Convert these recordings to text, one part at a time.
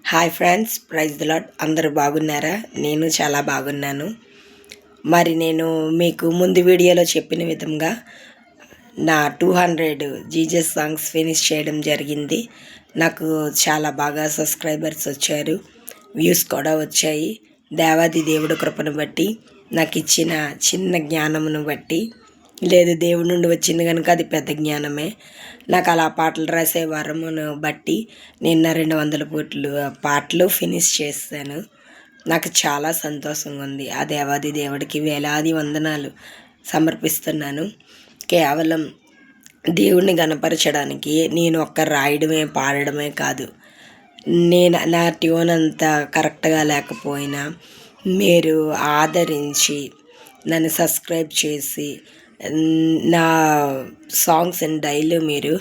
Hi friends, praise the lord. అందరూ బాగున్నారా? నేను చాలా బాగున్నాను. మరి నేను మీకు ముందు వీడియోలో చెప్పిన విధంగా నా 200 జీజస్ సాంగ్స్ ఫినిష్ చేయడం జరిగింది. నాకు చాలా బాగా సబ్స్క్రైబర్స్ వచ్చారు, వ్యూస్ కూడా వచ్చాయి. దేవాది దేవుడు కృపను బట్టి, నాకు ఇచ్చిన చిన్న జ్ఞానమును బట్టి, లేదు దేవుడి నుండి వచ్చింది కనుక అది పెద్ద జ్ఞానమే. నాకు అలా పాటలు రాసే వరమును బట్టి నిన్న 200 పాటలు ఫినిష్ చేశాను. నాకు చాలా సంతోషంగా ఉంది. ఆ దేవాది దేవుడికి వేలాది వందనాలు సమర్పిస్తున్నాను. కేవలం దేవుణ్ణి గణపరచడానికి నేను రాయడమే పాడడమే కాదు, నా ట్యూన్ అంతా కరెక్ట్గా లేకపోయినా మీరు ఆదరించి నన్ను సబ్స్క్రైబ్ చేసి నా సాంగ్స్ డైలీ మీరు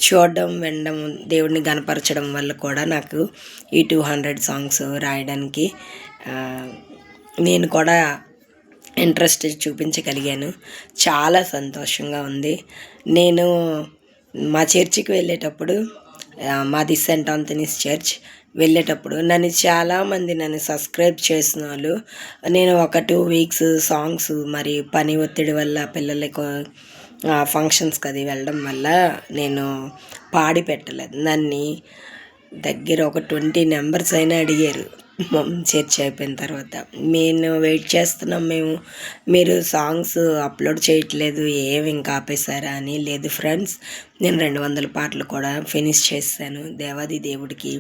చూడడం, వినడం, దేవుడిని గణపరచడం వల్ల కూడా నాకు ఈ 200 సాంగ్స్ రాయడానికి నేను కూడా ఇంట్రెస్ట్ చూపించగలిగాను. చాలా సంతోషంగా ఉంది. నేను మా చర్చికి వెళ్ళేటప్పుడు, మాది సెయింట్ ఆంథనీస్ చర్చ్, వెళ్ళేటప్పుడు చాలామంది నన్ను సబ్స్క్రైబ్ చేసిన వాళ్ళు, నేను ఒక 2 వీక్స్ సాంగ్స్ మరి పని ఒత్తిడి వల్ల పిల్లలకు ఫంక్షన్స్కి అది వెళ్ళడం వల్ల నేను పాడి పెట్టలేదు. నన్ను దగ్గర ఒక 20 నెంబర్స్ అయినా అడిగారు చర్చ్ అయిపోయిన తర్వాత, నేను వెయిట్ చేస్తున్నాం, మీరు సాంగ్స్ అప్లోడ్ చేయట్లేదు, ఏమి ఇంకా ఆపేశారా అని. లేదు ఫ్రెండ్స్, నేను 200 పాటలు కూడా ఫినిష్ చేశాను. దేవాది దేవుడికి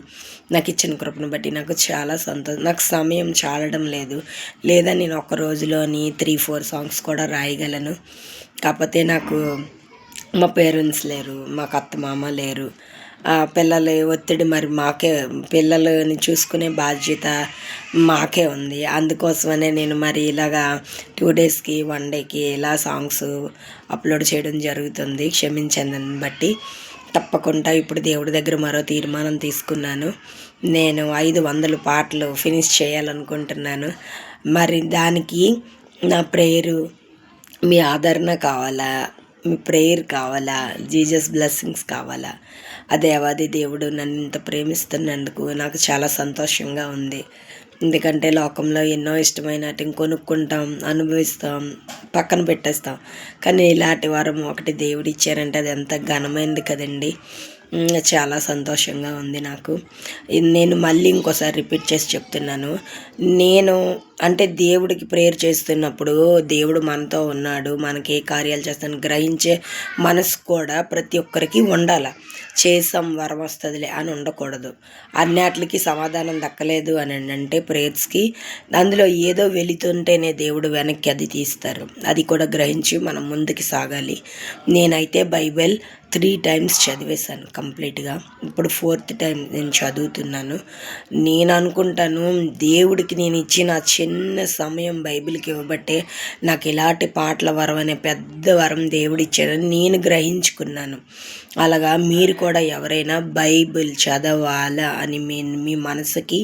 నాకు ఇచ్చిన కృపను బట్టి నాకు చాలా సంతోషం. నాకు సమయం చాలడం లేదు, లేదా నేను ఒక రోజులోని 3-4 సాంగ్స్ కూడా రాయగలను. కాకపోతే నాకు మా పేరెంట్స్ లేరు, మాకు అత్త మామ లేరు, పిల్లల ఒత్తిడి మరి పిల్లలని చూసుకునే బాధ్యత మాకే ఉంది. అందుకోసమనే నేను మరి ఇలాగా 2 డేస్కి 1 డేకి ఇలా సాంగ్స్ అప్లోడ్ చేయడం జరుగుతుంది. క్షమించండి బట్టి. తప్పకుండా ఇప్పుడు దేవుడి దగ్గర మరో తీర్మానం తీసుకున్నాను. నేను 500 పాటలు ఫినిష్ చేయాలనుకుంటున్నాను. మరి దానికి నా ప్రేయరు, మీ ఆదరణ కావాలా, మీ ప్రేయర్ కావాలా, జీజస్ బ్లెస్సింగ్స్ కావాలా. ఆ దేవాది దేవుడు నన్ను ఇంత ప్రేమిస్తున్నందుకు నాకు చాలా సంతోషంగా ఉంది. ఎందుకంటే లోకంలో ఎన్నో ఇష్టమైన వాటిని కొనుక్కుంటాం, అనుభవిస్తాం, పక్కన పెట్టేస్తాం. కానీ ఇలాంటి వరం ఒకటి దేవుడు ఇచ్చారంటే అది ఎంత ఘనమైనది కదండి. చాలా సంతోషంగా ఉంది నాకు. నేను మళ్ళీ ఇంకోసారి రిపీట్ చేసి చెప్తున్నాను. నేను అంటే దేవుడికి ప్రేయర్ చేస్తున్నప్పుడు దేవుడు మనతో ఉన్నాడు, మనకి ఏ కార్యాలు చేస్తాను గ్రహించే మనసు కూడా ప్రతి ఒక్కరికి ఉండాలి. చేసాం వరం వస్తుందిలే అని ఉండకూడదు. అన్నిటికి సమాధానం దక్కలేదు అని అంటే ప్రేయర్స్కి అందులో ఏదో వెళుతుంటేనే దేవుడు వెనక్కి అది తీస్తారు. అది కూడా గ్రహించి మనం ముందుకు సాగాలి. నేనైతే బైబిల్ 3 టైమ్స్ చదివేశాను కంప్లీట్గా. ఇప్పుడు 4th టైం నేను చదువుతున్నాను. నేను అనుకుంటాను, దేవుడికి నేను ఇచ్చిన చిన్న సమయం బైబిల్కి ఇవ్వబట్టే నాకు ఇలాంటి పాటల వరం అనే పెద్ద వరం దేవుడు ఇచ్చాడని నేను గ్రహించుకున్నాను. అలాగా మీరు కూడా ఎవరైనా బైబిల్ చదవాలా అని మీ మనసుకి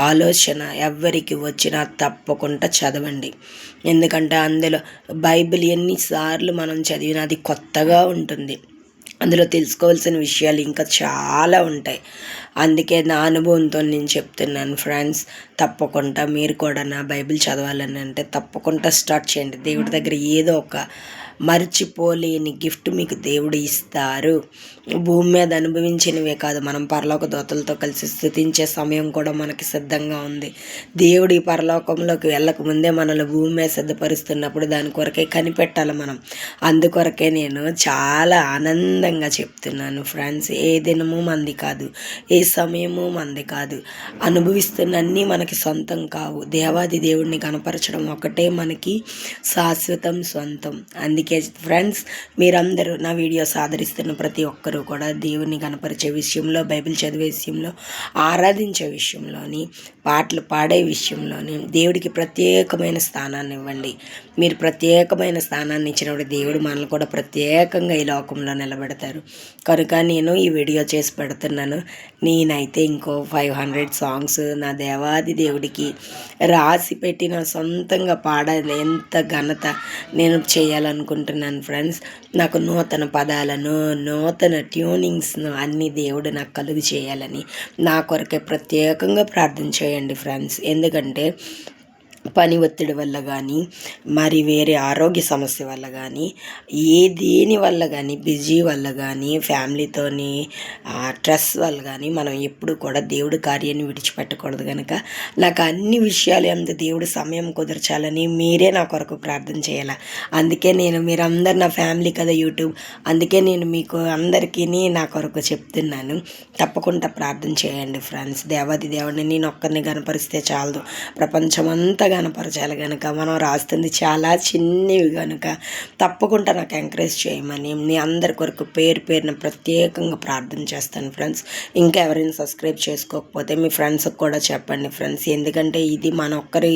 ఆలోచన ఎవరికి వచ్చినా తప్పకుండా చదవండి. ఎందుకంటే అందులో బైబిల్ ఎన్నిసార్లు మనం చదివినా అది కొత్తగా ఉంటుంది. అందులో తెలుసుకోవాల్సిన విషయాలు ఇంకా చాలా ఉంటాయి. అందుకే నా అనుభవంతో నేను చెప్తున్నాను ఫ్రెండ్స్. తప్పకుండా మీరు కూడా నా బైబిల్ చదవాలని అంటే తప్పకుండా స్టార్ట్ చేయండి. దేవుడి దగ్గర ఏదో ఒక మర్చిపోలేని గిఫ్ట్ మీకు దేవుడు ఇస్తారు. భూమి మీద అనుభవించినవే కాదు, మనం పరలోక దూతలతో కలిసి స్తుతించే సమయం కూడా మనకి సిద్ధంగా ఉంది. దేవుడు ఈ పరలోకంలోకి వెళ్ళకముందే మనల్ని భూమి మీద సిద్ధపరుస్తున్నప్పుడు దాని కొరకే కనిపెట్టాలి మనం. అందుకొరకే నేను చాలా ఆనందంగా చెప్తున్నాను ఫ్రెండ్స్. ఏ దినము మంది కాదు, ఏ సమయము మంది కాదు. అనుభవిస్తున్నన్నీ మనకి సొంతం కావు. దేవాది దేవుడిని కనపరచడం ఒకటే మనకి శాశ్వతం, సొంతం. అందుకే ఫ్రెండ్స్, మీరందరూ నా వీడియోస్ ఆదరిస్తున్న ప్రతి ఒక్కరూ కూడా దేవుని కనపరిచే విషయంలో, బైబిల్ చదివే విషయంలో, ఆరాధించే విషయంలోని, పాటలు పాడే విషయంలోని దేవుడికి ప్రత్యేకమైన స్థానాన్ని ఇవ్వండి. మీరు ప్రత్యేకమైన స్థానాన్ని ఇచ్చినప్పుడు దేవుడు మనల్ని కూడా ప్రత్యేకంగా ఈ లోకంలో నిలబెడతారు. కనుక నేను ఈ వీడియో చేసి పెడుతున్నాను. నేనైతే ఇంకో 500 సాంగ్స్ నా దేవాది దేవుడికి రాసి పెట్టిన సొంతంగా పాడాలి. ఎంత ఘనత నేను చేయాలనుకుంటున్నాను. కోరుకుంటున్నాను ఫ్రెండ్స్. నాకు నూతన పదాలను, నూతన ట్యూనింగ్స్ను అన్నీ దేవుడు నాకు కలుగు చేయాలని నా కొరకే ప్రత్యేకంగా ప్రార్థన చేయండి ఫ్రెండ్స్. ఎందుకంటే పని ఒత్తిడి వల్ల కానీ, మరి వేరే ఆరోగ్య సమస్య వల్ల కానీ, దేని వల్ల కానీ, బిజీ వల్ల కానీ, ఫ్యామిలీతోని స్ట్రెస్ వల్ల కానీ మనం ఎప్పుడు కూడా దేవుడి కార్యాన్ని విడిచిపెట్టకూడదు. కనుక నాకు అన్ని విషయాలు అందు దేవుడు సమయం కుదర్చాలని మీరే నా కొరకు ప్రార్థన చేయాలి. అందుకే మీరందరు నా ఫ్యామిలీ కదా యూట్యూబ్, అందుకే నేను మీకు అందరికీ నా కొరకు చెప్తున్నాను. తప్పకుండా ప్రార్థన చేయండి ఫ్రెండ్స్. దేవాది దేవుడిని నేను ఒక్కరిని కనపరిస్తే చాలదు, ప్రపంచమంతా కనపరచాలి. కనుక మనం రాస్తుంది చాలా చిన్నవి కనుక తప్పకుండా నాకు ఎంకరేజ్ చేయమని మీ అందరి కొరకు పేరు పేరున ప్రత్యేకంగా ప్రార్థన చేస్తాను ఫ్రెండ్స్. ఇంకా ఎవరైనా సబ్స్క్రైబ్ చేసుకోకపోతే మీ ఫ్రెండ్స్కి కూడా చెప్పండి ఫ్రెండ్స్. ఎందుకంటే ఇది మన ఒక్కరి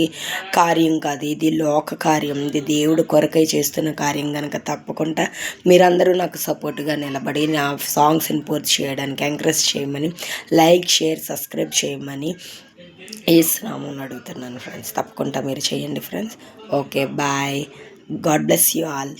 కార్యం కాదు, ఇది లోక కార్యం, ఇది దేవుడు కొరకై చేస్తున్న కార్యం. కనుక తప్పకుండా మీరందరూ నాకు సపోర్ట్గా నిలబడి నా సాంగ్స్ని పూర్తి చేయడానికి ఎంకరేజ్ చేయమని, లైక్, షేర్, సబ్స్క్రైబ్ చేయమని ఏసునామమున అడుగుతున్నాను ఫ్రెండ్స్. తప్పకుండా మీరు చేయండి friends. Okay, bye. God bless you all.